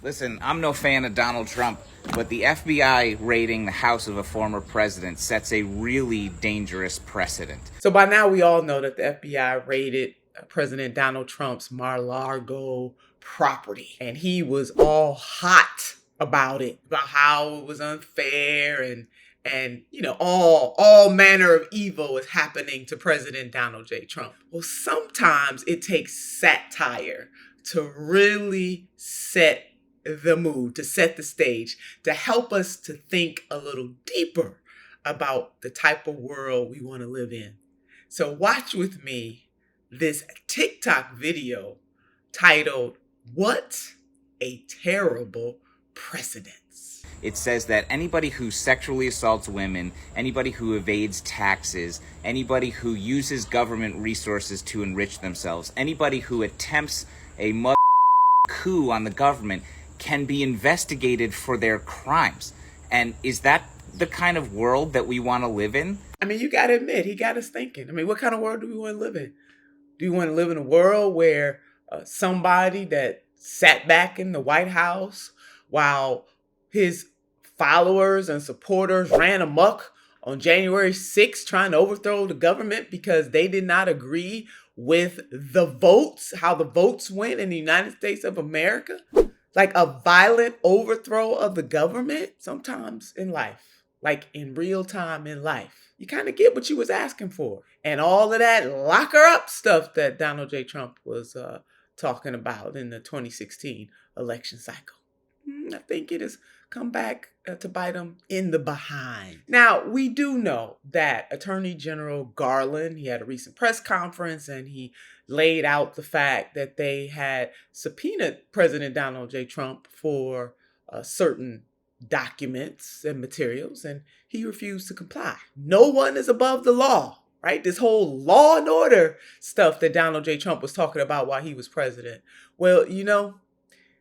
Listen, I'm no fan of Donald Trump, but the FBI raiding the house of a former president sets a really dangerous precedent. So by now we all know that the FBI raided President Donald Trump's Mar-a-Lago property. And he was all hot about it, about how it was unfair and you know, all manner of evil is happening to President Donald J. Trump. Well, sometimes it takes satire to really set the mood, to set the stage, to help us to think a little deeper about the type of world we want to live in. So watch with me this TikTok video titled, "What a Terrible Precedence." It says that anybody who sexually assaults women, anybody who evades taxes, anybody who uses government resources to enrich themselves, anybody who attempts a coup on the government can be investigated for their crimes. And is that the kind of world that we want to live in? I mean, you got to admit, he got us thinking. I mean, what kind of world do we want to live in? Do we want to live in a world where somebody that sat back in the White House while his followers and supporters ran amok on January 6th trying to overthrow the government because they did not agree with the votes, how the votes went in the United States of America? Like a violent overthrow of the government? Sometimes in life, like in real time in life, you kind of get what you was asking for. And all of that lock her up stuff that Donald J. Trump was talking about in the 2016 election cycle. I think it has come back to bite him in the behind. Now, we do know that Attorney General Garland, he had a recent press conference and he laid out the fact that they had subpoenaed President Donald J. Trump for certain documents and materials, and he refused to comply. No one is above the law, right? This whole law and order stuff that Donald J. Trump was talking about while he was president. Well, you know,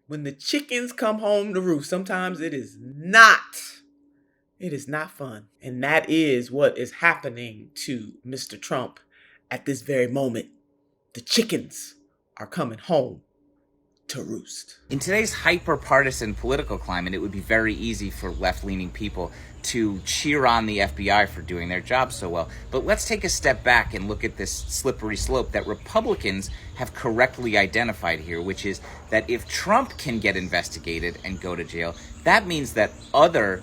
when the chickens come home to roost, sometimes it is not fun. And that is what is happening to Mr. Trump at this very moment. The chickens are coming home to roost. In today's hyper-partisan political climate, it would be very easy for left-leaning people to cheer on the FBI for doing their job so well. But let's take a step back and look at this slippery slope that Republicans have correctly identified here, which is that if Trump can get investigated and go to jail, that means that other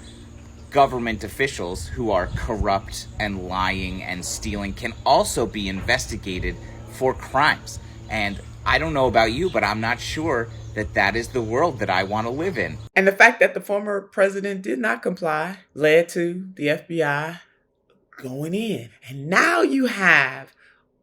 government officials who are corrupt and lying and stealing can also be investigated for crimes. And I don't know about you, but I'm not sure that that is the world that I want to live in. And the fact that the former president did not comply led to the FBI going in. And now you have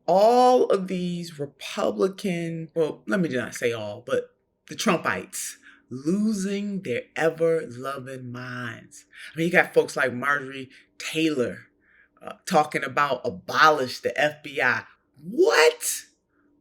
all of these Republican, well, let me not say all, but the Trumpites losing their ever-loving minds. I mean, you got folks like Marjorie Taylor talking about abolish the FBI. What?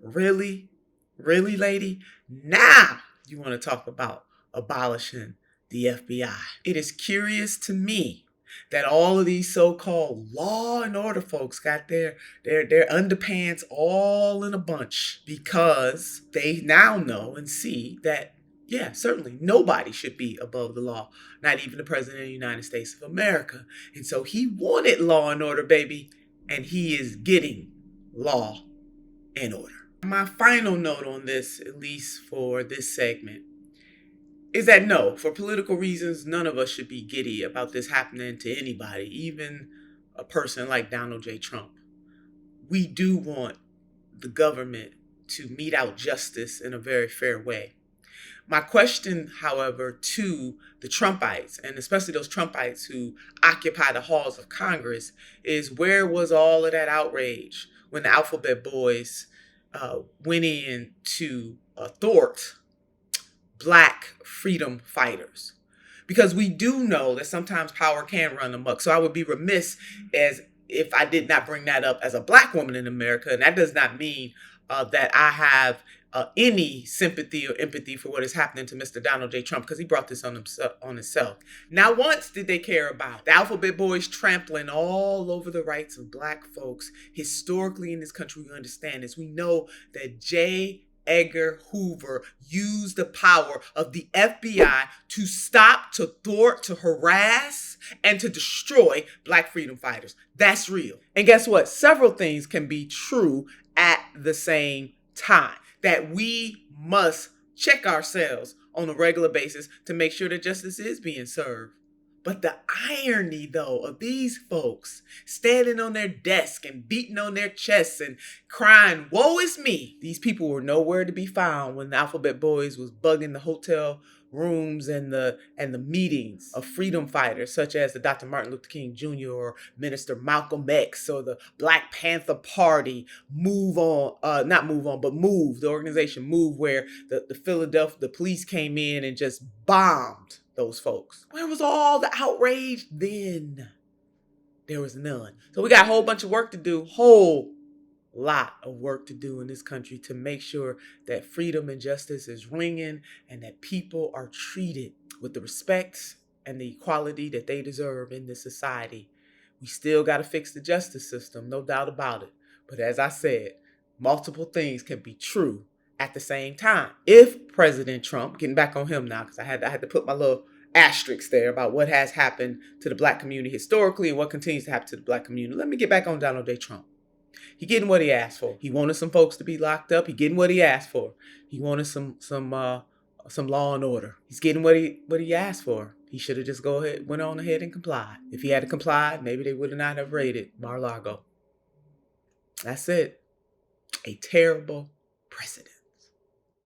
Really? Really, lady? Now you want to talk about abolishing the FBI. It is curious to me that all of these so-called law and order folks got their underpants all in a bunch because they now know and see that, yeah, certainly nobody should be above the law, not even the President of the United States of America. And so he wanted law and order, baby, and he is getting law and order. My final note on this, at least for this segment, is that no, for political reasons, none of us should be giddy about this happening to anybody, even a person like Donald J. Trump. We do want the government to mete out justice in a very fair way. My question, however, to the Trumpites, and especially those Trumpites who occupy the halls of Congress, is where was all of that outrage when the Alphabet Boys went in to thwart Black freedom fighters? Because we do know that sometimes power can run amok. So I would be remiss as if I did not bring that up as a Black woman in America. And that does not mean that I have any sympathy or empathy for what is happening to Mr. Donald J. Trump, because he brought this on himself. Not once did they care about the Alphabet Boys trampling all over the rights of Black folks. Historically in this country, we understand this. We know that J. Edgar Hoover used the power of the FBI to stop, to thwart, to harass, and to destroy Black freedom fighters. That's real. And guess what? Several things can be true at the same time. That we must check ourselves on a regular basis to make sure that justice is being served. But the irony, though, of these folks standing on their desk and beating on their chests and crying, woe is me. These people were nowhere to be found when the Alphabet Boys was bugging the hotel rooms and the meetings of freedom fighters such as the Dr. Martin Luther King Jr. or Minister Malcolm X or the Black Panther Party, Move, the organization Move, where the Philadelphia, the police came in and just bombed those folks. Where was all the outrage then? There was none. So we got a whole bunch of work to do, whole lot of work to do in this country to make sure that freedom and justice is ringing and that people are treated with the respect and the equality that they deserve in this society. We still got to fix the justice system, no doubt about it. But as I said, multiple things can be true at the same time. If President Trump, getting back on him now, because I had to put my little asterisk there about what has happened to the Black community historically and what continues to happen to the Black community. Let me get back on Donald J. Trump. He getting what he asked for. He wanted some folks to be locked up. He getting what he asked for. He wanted some law and order. He's getting what he asked for. He should have just went on ahead and complied. If he had complied, maybe they would not have raided Mar-a-Lago. That's it. A terrible precedent.